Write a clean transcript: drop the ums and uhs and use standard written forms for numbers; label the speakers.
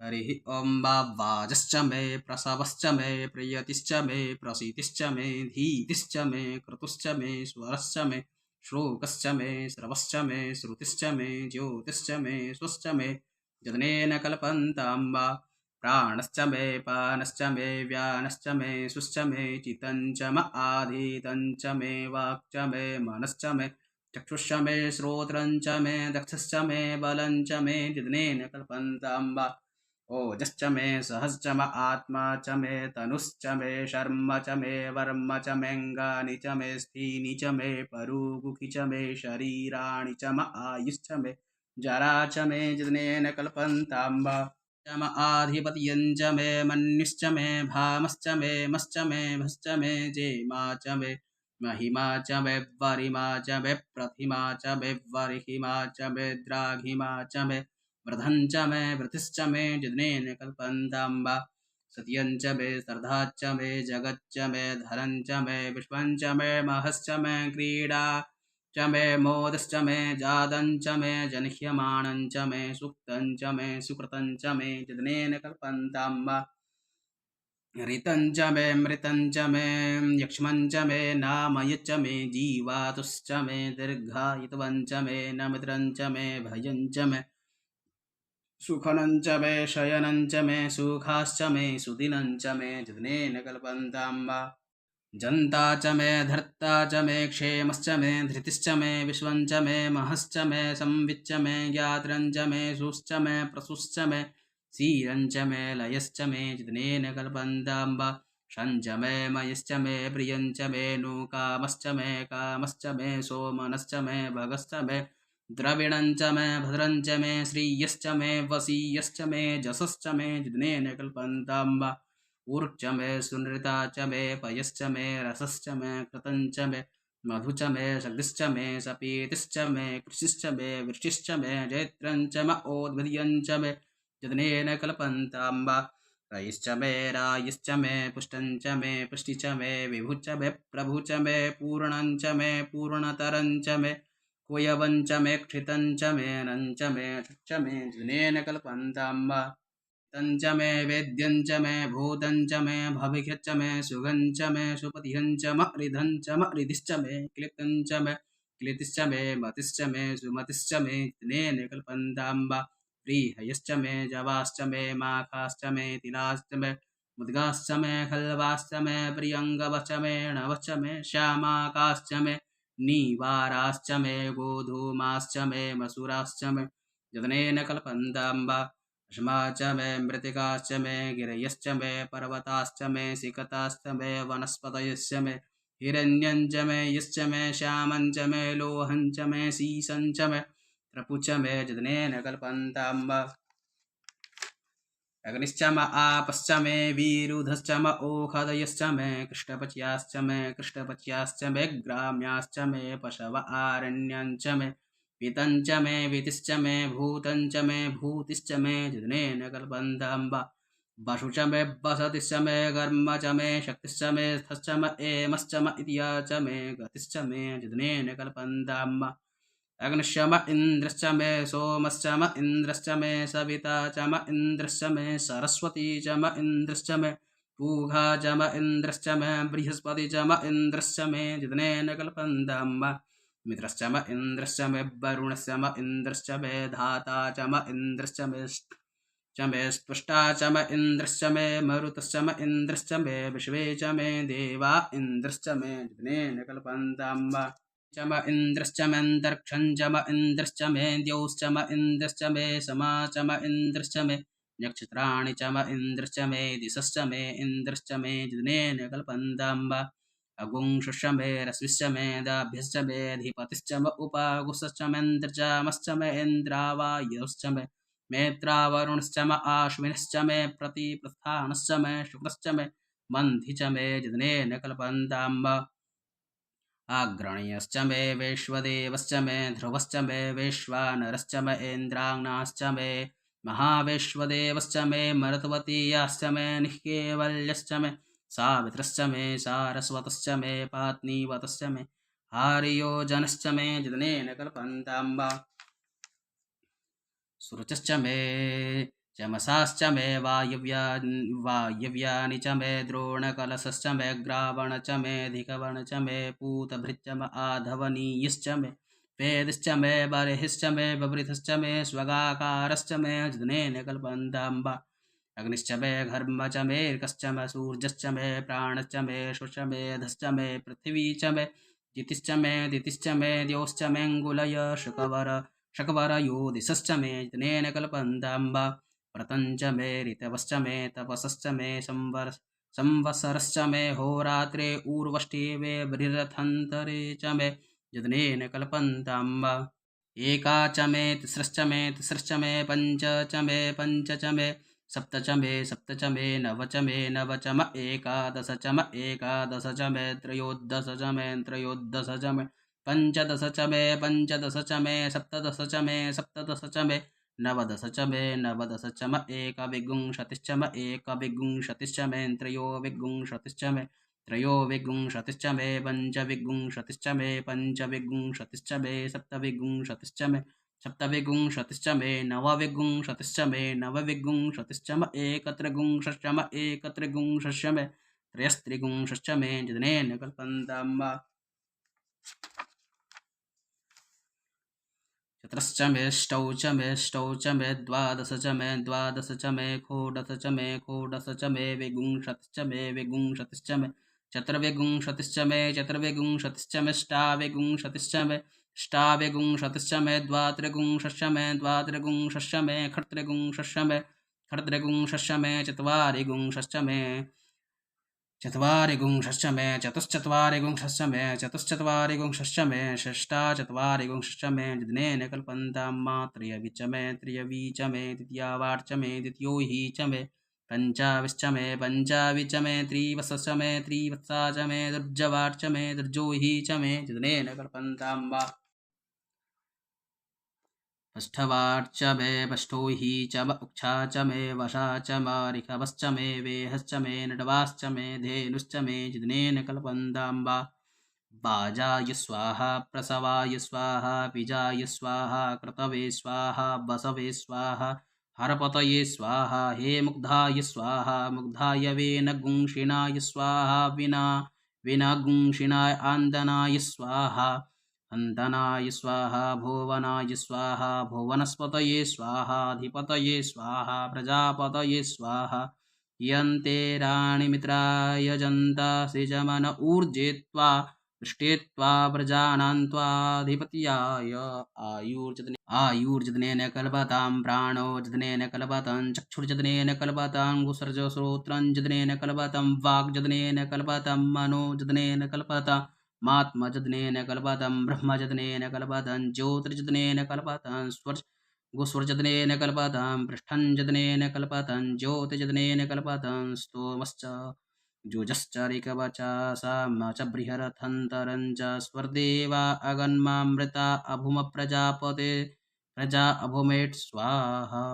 Speaker 1: हरिः ॐ वाजश्च मे प्रसवश्च मे प्रियतिश्च मे प्रसीतिश्च मे धीतिश्च मे क्रतुश्च मे स्वरश्च मे श्लोकश्च मे श्रवश्च मे श्रुतिश्च मे ज्योतिश्च मे स्वश्च मे जतनेन कल्पन्तां वा प्राणश्च मे पानश्च मे व्यानश्च मे सुश्च मे चित्तञ्च म आधीतञ्च मे वाक्च मे मनश्च मे चक्षुश्च मे श्रोत्रञ्च मे दक्षश्च मे बलञ्च मे जतनेन कल्पन्तां वा ओजश्च मे सहश्च म आत्मा च मे तनुश्च मे शर्म च मे वर्म च मेऽङ्गानि च मे स्थीनि च मे परुगुखि च मे शरीराणि च म आयुश्च मे जरा च मे जतनेन कल्पन्तां वा च म आधिपत्यं च मे मन्युश्च मे भामश्च मे मश्च मे भश्च मे जेमा च मे महिमा च मे वरिमा च मे प्रतिमा च मे वरिहिमा च मे द्राघिमा च मे वृधं च मे वृथिश्च मे जतनेन कल्पन्तां वा सत्यं च मे श्रद्धा च मे जगच्च मे धनं च मे विश्वं च मे महश्च मे क्रीडा च मे मोदश्च मे जातं च मे जनिह्यमानं च मे सुक्तं च मे सुकृतं च मे जतनेन कल्पन्तां वा ऋतं च मे मृतं च मे यक्ष्मं च मे नामयच्च मे जीवातुश्च मे दीर्घायित्वं च मे नमित्रं च मे भयं च मे सुखनं च मे शयनं च मे सुखाश्च मे सुदिनं च मे जतनेन कल्पन्तां वा जन्ता च मे धर्ता च मे क्षेमश्च मे धृतिश्च मे विश्वं च मे महश्च मे संविच्च मे ज्ञात्रं च मे सुश्च मे प्रसुश्च मे क्षीरं च मे लयश्च मे जतनेन कल्पन्तां वा शं च मे मयश्च मे प्रियं च मे नूकामश्च मे कामश्च मे सोमनश्च मे भगश्च मे द्रविणं च मे भद्रं च मे श्रियश्च मे वसीयश्च मे जसश्च मे जतनेन कल्पन्तां वा ऊर्च मे सुनृता च मे पयश्च मे रसश्च मे कृतं च मे मधु च मे शक्तिश्च मे सपीतिश्च मे कृषिश्च मे वृष्टिश्च मे जैत्रं च म ओद्भिद्यं च मे जतनेन कल्पन्तां वा रयिश्च मे रायिश्च मे पुष्टं च मे पुष्टि च मे विभुश्च मे प्रभु च मे पूर्णं च मे पूर्णतरं च मे कुयवं च मे क्षितं च मे नं च मे च मे जतनेन कल्पन्तां वा तं च मे वेद्यं च मे भूतं च मे भविष्यच्च मे सुगं च मे सुपतिहं च म हृदं च म हृदिश्च मे क्लिप्तं च मे क्लितिश्च मे मतिश्च मे सुमतिश्च मे जतनेन कल्पन्तां वा प्रीहयश्च मे जवाश्च मे माखाश्च मे तिलाश्च मे मुद्गाश्च मे खल्वाश्च मे प्रियङ्गवश्च मे णवश्च मे श्यामाकाश्च मे नीवाराश्च मे गोधूमाश्च मे मसूराश्च मे जतनेन कल्पन्तां वा अश्मा च मे मृत्तिकाश्च मे गिरयश्च मे पर्वताश्च मे सिकताश्च मे वनस्पतयश्च मे हिरण्यं च मे यश्च मे श्यामं च मे लोहं च मे सीसं च मे त्रपु च मे जतनेन कल्पन्तां वा अग्निश्च म आपश्च मे वीरुधश्च म ओषधयश्च मे कृष्णपच्याश्च मे कृष्णपच्याश्च मे ग्राम्याश्च मे पशव आरण्यं च मे पितं च मे वीतिश्च मे भूतं च मे भूतिश्च मे जतनेन कल्पन्तां वा वसु च मे वसतिश्च मे कर्म च मे शक्तिश्च मे स्थश्च म एमश्च म इत्या च मे गतिश्च मे जतनेन कल्पन्तां वा अग्निश्च म इन्द्रश्च मे सोमश्च म इन्द्रश्च मे सविता च म इन्द्रश्च मे सरस्वती च म इन्द्रश्च मे पूघा च म इन्द्रश्च मे बृहस्पति च म इन्द्रश्च मे जतनेन कल्पन्तां वा मित्रश्च म इन्द्रश्च मे वरुणश्च म इन्द्रश्च मे धाता च म इन्द्रश्च मे च मे स्पृष्टा च म इन्द्रश्च मे मरुतश्च म इन्द्रश्च मे विश्वे च मे देवा इन्द्रश्च मे जतनेन कल्पन्तां वा च म इन्द्रश्च मेऽन्तरिक्षं च म इन्द्रश्च मे द्यौश्च म इन्द्रश्च मे समा च म इन्द्रश्च मे नक्षत्राणि च म इन्द्रश्च मे दिशश्च मे इन्द्रश्च मे जतनेन कल्पन्तां वा अगुंशश्च मे रश्मिश्च मे दाभ्यश्च मे अधिपतिश्च म उपागुश्च मेन्द्रजामश्च मे इन्द्रावायुश्च मे मेत्रावरुणश्च म आश्विनश्च मे प्रतिप्रस्थानश्च मे शुक्रश्च मे मन्थि च मे जतनेन कल्पन्तां वा अग्रणीयश्च मे वैश्वदेवश्च मे ध्रुवश्च मे वैश्वानरश्च मे इन्द्राग्नाश्च मे महावैश्वदेवश्च मे मरुत्वतीयाश्च मे निःकेवल्यश्च मे सावित्रश्च मे सारस्वतश्च मे पात्नीवतश्च मे हार्योजनश्च मे जतनेन कल्पन्तां वा सुरुचश्च मे चमसाश्च मे वायव्यानि च मे द्रोणकलशश्च मे ग्रावण च मे धिकवण च मे पूतभृच्च म आधवनीयश्च मे वेदिश्च मे बर्हिश्च मे बभृतश्च मे स्वगाकारश्च मे जनेन कल्पन्ताम्बा अग्निश्च मे घर्म च मे ऋकश्च मे सूर्यश्च मे प्राणश्च मे शुश्च मे धश्च मे पृथिवी च मे जितिश्च मे दितिश्च मे द्योश्च मेऽङ्गुलय शकवर दिशश्च मे जनेन कल्पन्ताम्बा व्रतञ्च मे ऋतवश्च मे तपसश्च मे संवत्सरश्च मे होरात्रे ऊर्वष्टे मे बृहथन्तरे च मे यदनेन कल्पन्ताम्ब एका च मे तिस्रश्च मे पञ्च च मे पञ्च च मे सप्त च मे सप्त च मे नव च मे नव च म एकादश च म एकादश च मे त्रयोदश च मे त्रयोदश च मे पञ्चदश च मे पञ्चदश च मे सप्तदश च मे सप्तदश च मे नवदश च मे नवदश च म एकविंशतिश्च म एकविंशतिश्च मे त्रयोविंशतिश्च मे त्रयोविंशतिश्च मे पञ्चविंशतिश्च मे पञ्चविंशतिश्च मे सप्तविंशतिश्च मे सप्तविंशतिश्च मे नवविंशतिश्च मे नवविंशतिश्च म एकत्रिंशश्च म एकत्रिंशश्च मे त्रयस्त्रिंशश्च मे जनेन कल्पन्ताम्ब चतुरश्च मे ष्टौ च मे ष्टौ च मे द्वादश च मे द्वादश च मे षोडश च मे षोडश च मे विंशतिश्च मे विंशतिश्च मे चतुर्विंशतिश्च मे चतुर्विंशतिश्च मे ष्टाविंशतिश्च मे ष्टाविंशतिश्च मे द्वात्रिंशश्च मे द्वात्रिंशश्च मे खट्त्रिंशश्च मे खट्त्रिंशश्च मे चत्वारिंशश्च मे चत्वारिंशश्च मे चतुश्चत्वारिंशश्च मे चतुश्चत्वारिंशश्च मे षष्टाचत्वारिंशश्च मे जनेन कल्पन्ताम्मा त्रयवि च मे त्रयवि च मे द्वितीयावार् च मे द्वितीयो हि च मे पञ्चाविश्च मे पञ्चावि च मे त्रिवत्सश्च मे त्रिवत्सा च मे दुर्जवार् च मे दुर्जो हि च मे जनेन कल्पन्ताम्बा पष्ठवार्च मे पष्ठो हि च म उक्षा च मे वशा च म ऋखवश्च मे वेहश्च मे नडवाश्च मे धेनुश्च मे जिदनेन कल्पन्ताम्बा वाजाय स्वाहा प्रसवाय स्वाहा बीजाय स्वाहा क्रतवे स्वाहा वसवे स्वाहा हरपतये स्वाहा हे मुग्धाय स्वाहा मुग्धाय वेनगुंषिणाय स्वाहा विनागुंषिणाय आन्दनाय स्वाहा अन्दनाय स्वाहा भुवनाय स्वाहा भुवनस्पतये स्वाहाधिपतये स्वाहा प्रजापतये स्वाहा यन्ते राणिमित्राय जन्ता सृजमन ऊर्जे त्वा पृष्टे त्वा प्रजानां त्वाधिपत्याय आयुर्जतनेन कल्पतां प्राणो जतनेन कल्पतां चक्षुर्जतनेन कल्पतां गुसर्जश्रोत्रं जतनेन कल्पतां वाग्जतनेन कल्पतां मनो जतनेन कल्पतां मात्मजतनेन कल्पतं ब्रह्मजतनेन कल्पतं ज्योतिर्जतनेन कल्पतं गुस्वर्जतनेन कल्पतं पृष्ठञ्जतनेन कल्पतं ज्योतिजतनेन कल्पतं स्तोमश्च जुजश्च ऋकवचासां च बृहरथन्तरं च स्वर्देवा अगन्मामृता अभुम प्रजा अभुमेट् स्वाहा